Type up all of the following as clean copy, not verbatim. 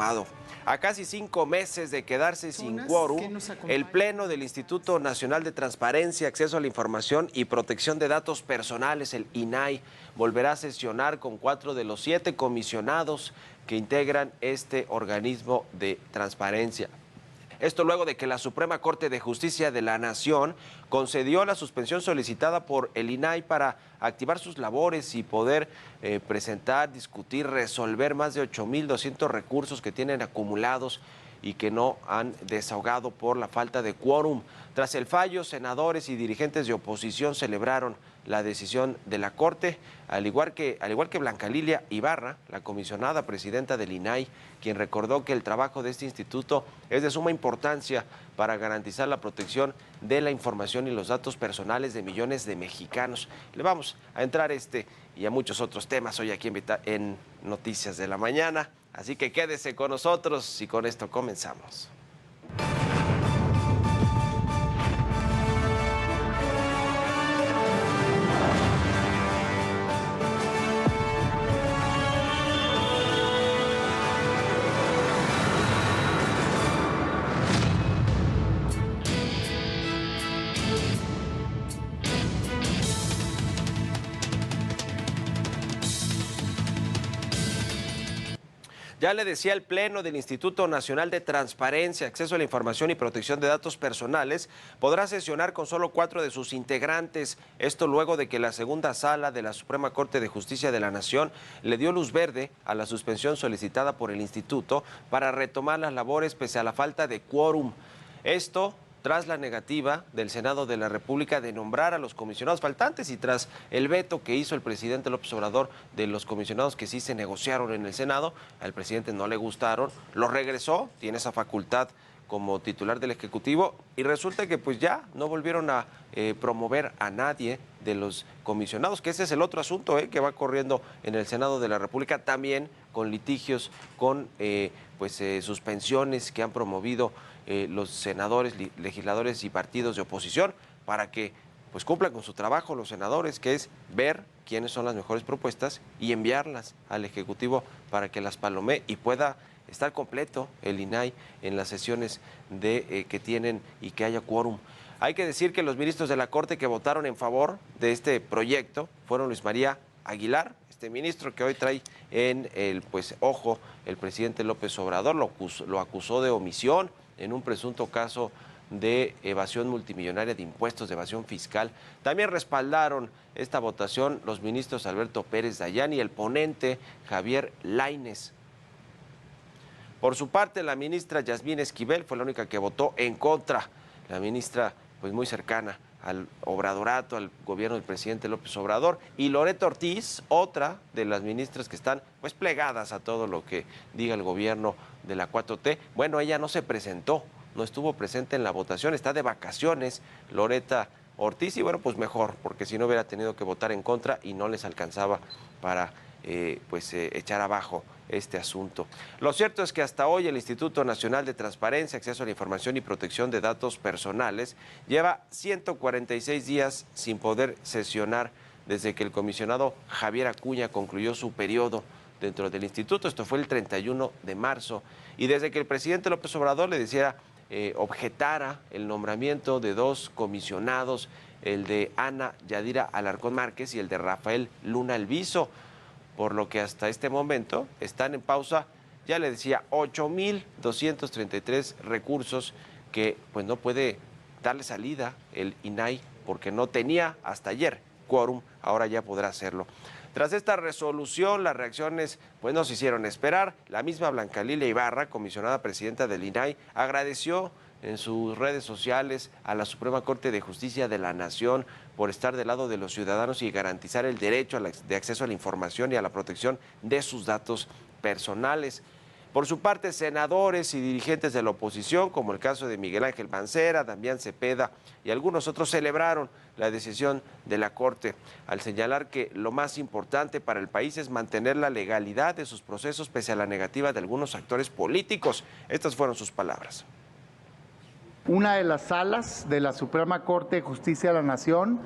informado. A casi 5 meses de quedarse sin quórum, el Pleno del Instituto Nacional de Transparencia, Acceso a la Información y Protección de Datos Personales, el INAI, volverá a sesionar con 4 de los 7 comisionados que integran este organismo de transparencia. Esto luego de que la Suprema Corte de Justicia de la Nación concedió la suspensión solicitada por el INAI para activar sus labores y poder presentar, discutir, resolver más de 8,200 recursos que tienen acumulados y que no han desahogado por la falta de quórum. Tras el fallo, senadores y dirigentes de oposición celebraron la decisión de la Corte, al igual que Blanca Lilia Ibarra, la comisionada presidenta del INAI, quien recordó que el trabajo de este instituto es de suma importancia para garantizar la protección de la información y los datos personales de millones de mexicanos. Le vamos a entrar y a muchos otros temas hoy aquí en Noticias de la Mañana, así que quédese con nosotros y con esto comenzamos. Ya le decía, el Pleno del Instituto Nacional de Transparencia, Acceso a la Información y Protección de Datos Personales podrá sesionar con solo 4 de sus integrantes. Esto luego de que la segunda sala de la Suprema Corte de Justicia de la Nación le dio luz verde a la suspensión solicitada por el instituto para retomar las labores pese a la falta de quórum. Esto tras la negativa del Senado de la República de nombrar a los comisionados faltantes y tras el veto que hizo el presidente López Obrador de los comisionados que sí se negociaron en el Senado, al presidente no le gustaron, lo regresó, tiene esa facultad como titular del Ejecutivo y resulta que pues ya no volvieron a promover a nadie de los comisionados, que ese es el otro asunto que va corriendo en el Senado de la República, también con litigios, con suspensiones que han promovido los senadores, legisladores y partidos de oposición para que pues cumplan con su trabajo los senadores, que es ver quiénes son las mejores propuestas y enviarlas al Ejecutivo para que las palomee y pueda estar completo el INAI en las sesiones que tienen y que haya quórum. Hay que decir que los ministros de la Corte que votaron en favor de este proyecto fueron Luis María Aguilar, este ministro que hoy trae en el ojo el presidente López Obrador, lo acusó de omisión en un presunto caso de evasión multimillonaria de impuestos, de evasión fiscal. También respaldaron esta votación los ministros Alberto Pérez Dayán y el ponente Javier Lainez. Por su parte, la ministra Yasmín Esquivel fue la única que votó en contra. La ministra, pues muy cercana al obradorato, al gobierno del presidente López Obrador, y Loreto Ortiz, otra de las ministras que están pues plegadas a todo lo que diga el gobierno de la 4T. Bueno, ella no se presentó, no estuvo presente en la votación, está de vacaciones Loreta Ortiz, y bueno, pues mejor, porque si no hubiera tenido que votar en contra y no les alcanzaba para echar abajo este asunto. Lo cierto es que hasta hoy el Instituto Nacional de Transparencia, Acceso a la Información y Protección de Datos Personales lleva 146 días sin poder sesionar desde que el comisionado Javier Acuña concluyó su periodo dentro del instituto. Esto fue el 31 de marzo y desde que el presidente López Obrador objetara el nombramiento de 2 comisionados, el de Ana Yadira Alarcón Márquez y el de Rafael Luna Alviso, por lo que hasta este momento están en pausa, ya le decía, 8,233 recursos que pues no puede darle salida el INAI porque no tenía hasta ayer quórum, ahora ya podrá hacerlo. Tras esta resolución, las reacciones pues no se hicieron esperar. La misma Blanca Lilia Ibarra, comisionada presidenta del INAI, agradeció en sus redes sociales a la Suprema Corte de Justicia de la Nación por estar del lado de los ciudadanos y garantizar el derecho de acceso a la información y a la protección de sus datos personales. Por su parte, senadores y dirigentes de la oposición, como el caso de Miguel Ángel Mancera, Damián Cepeda y algunos otros, celebraron la decisión de la Corte al señalar que lo más importante para el país es mantener la legalidad de sus procesos pese a la negativa de algunos actores políticos. Estas fueron sus palabras. Una de las salas de la Suprema Corte de Justicia de la Nación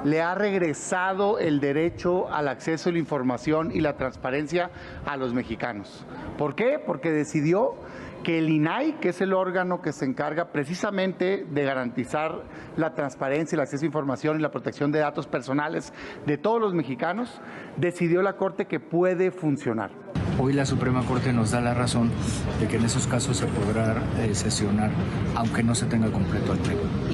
le ha regresado el derecho al acceso a la información y la transparencia a los mexicanos. ¿Por qué? Porque decidió que el INAI, que es el órgano que se encarga precisamente de garantizar la transparencia, el acceso a información y la protección de datos personales de todos los mexicanos, decidió la Corte que puede funcionar. Hoy la Suprema Corte nos da la razón de que en esos casos se podrá sesionar, aunque no se tenga completo el pleno.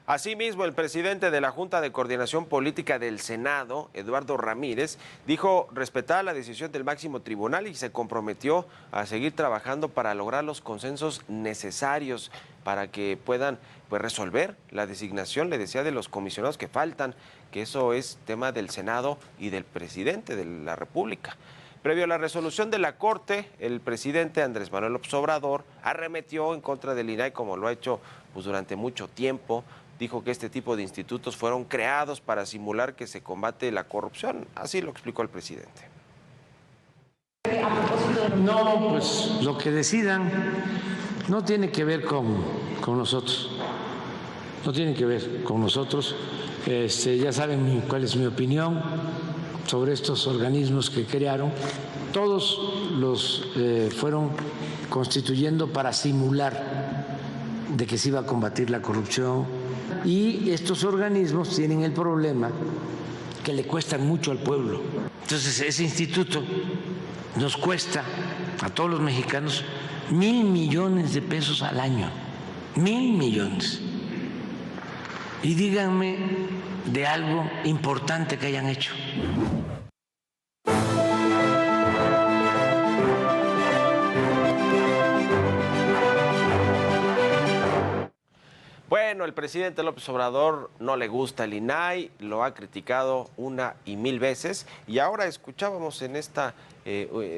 Asimismo, el presidente de la Junta de Coordinación Política del Senado, Eduardo Ramírez, dijo respetar la decisión del máximo tribunal y se comprometió a seguir trabajando para lograr los consensos necesarios para que puedan resolver la designación, le decía, de los comisionados que faltan, que eso es tema del Senado y del presidente de la República. Previo a la resolución de la Corte, el presidente Andrés Manuel López Obrador arremetió en contra del INAI, como lo ha hecho durante mucho tiempo. Dijo que este tipo de institutos fueron creados para simular que se combate la corrupción. Así lo explicó el presidente. No, pues lo que decidan no tiene que ver con nosotros. No tiene que ver con nosotros. Ya saben cuál es mi opinión sobre estos organismos que crearon. Todos los fueron constituyendo para simular de que se iba a combatir la corrupción. Y estos organismos tienen el problema que le cuestan mucho al pueblo. Entonces ese instituto nos cuesta a todos los mexicanos 1,000 millones de pesos al año. 1,000 millones. Y díganme de algo importante que hayan hecho. Bueno, el presidente López Obrador no le gusta el INAI, lo ha criticado una y mil veces, y ahora escuchábamos en esta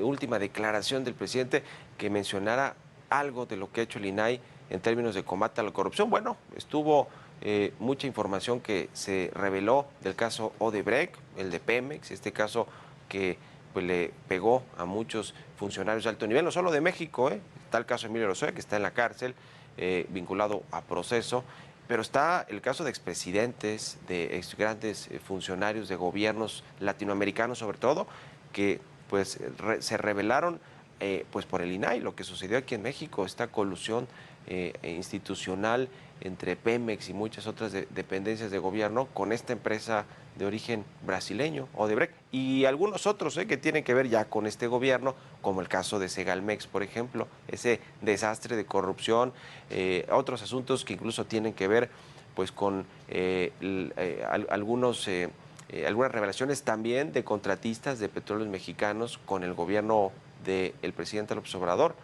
última declaración del presidente que mencionara algo de lo que ha hecho el INAI en términos de combate a la corrupción. Bueno, estuvo mucha información que se reveló del caso Odebrecht, el de Pemex, este caso que le pegó a muchos funcionarios de alto nivel, no solo de México, está el caso de Emilio Lozoya, que está en la cárcel, vinculado a proceso, pero está el caso de expresidentes, de ex grandes funcionarios de gobiernos latinoamericanos sobre todo, que se revelaron por el INAI. Lo que sucedió aquí en México, esta colusión institucional entre Pemex y muchas otras dependencias de gobierno con esta empresa de origen brasileño, Odebrecht, y algunos otros que tienen que ver ya con este gobierno, como el caso de Segalmex, por ejemplo, ese desastre de corrupción, otros asuntos que incluso tienen que ver con algunas revelaciones también de contratistas de petróleos mexicanos con el gobierno del presidente López Obrador,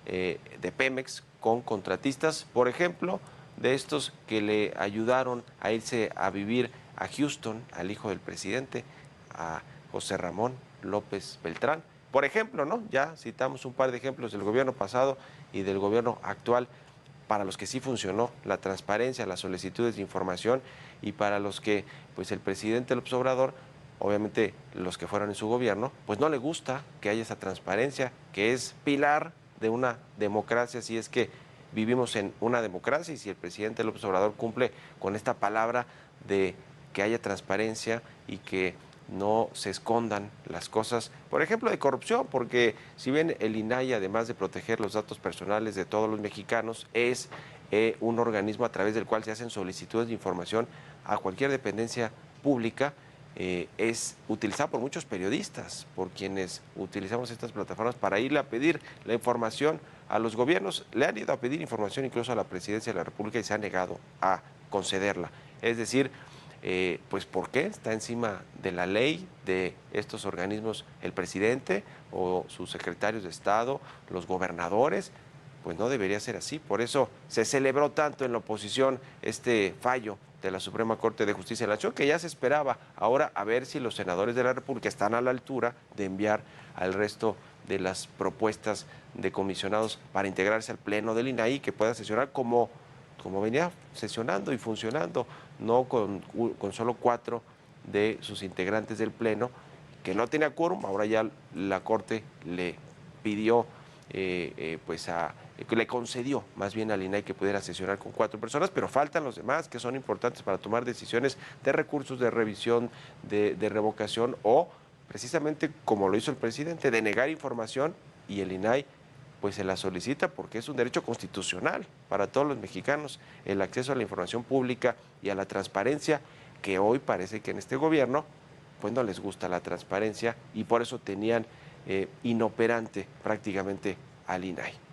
de Pemex con contratistas, por ejemplo, de estos que le ayudaron a irse a vivir a Houston, al hijo del presidente, a José Ramón López Beltrán. Por ejemplo, ¿no? Ya citamos un par de ejemplos del gobierno pasado y del gobierno actual, para los que sí funcionó la transparencia, las solicitudes de información, y para los que el presidente López Obrador, obviamente los que fueron en su gobierno, no le gusta que haya esa transparencia, que es pilar de una democracia, si es que vivimos en una democracia, y si el presidente López Obrador cumple con esta palabra de que haya transparencia y que no se escondan las cosas, por ejemplo, de corrupción, porque si bien el INAI, además de proteger los datos personales de todos los mexicanos, es un organismo a través del cual se hacen solicitudes de información a cualquier dependencia pública, es utilizado por muchos periodistas, por quienes utilizamos estas plataformas para irle a pedir la información a los gobiernos. Le han ido a pedir información incluso a la presidencia de la República y se ha negado a concederla. Es decir, ¿por qué está encima de la ley de estos organismos el presidente o sus secretarios de Estado, los gobernadores? Pues no debería ser así. Por eso se celebró tanto en la oposición este fallo de la Suprema Corte de Justicia de la Nación, que ya se esperaba. Ahora, a ver si los senadores de la República están a la altura de enviar al resto de las propuestas de comisionados para integrarse al Pleno del INAI, que pueda sesionar como venía sesionando y funcionando, no con solo 4 de sus integrantes del Pleno, que no tenía quórum. Ahora ya la Corte le pidió le concedió más bien al INAI que pudiera sesionar con 4 personas, pero faltan los demás que son importantes para tomar decisiones de recursos, de revisión, de revocación o precisamente como lo hizo el presidente, de negar información, y el INAI pues se la solicita porque es un derecho constitucional para todos los mexicanos el acceso a la información pública y a la transparencia, que hoy parece que en este gobierno pues no les gusta la transparencia y por eso tenían inoperante prácticamente al INAI.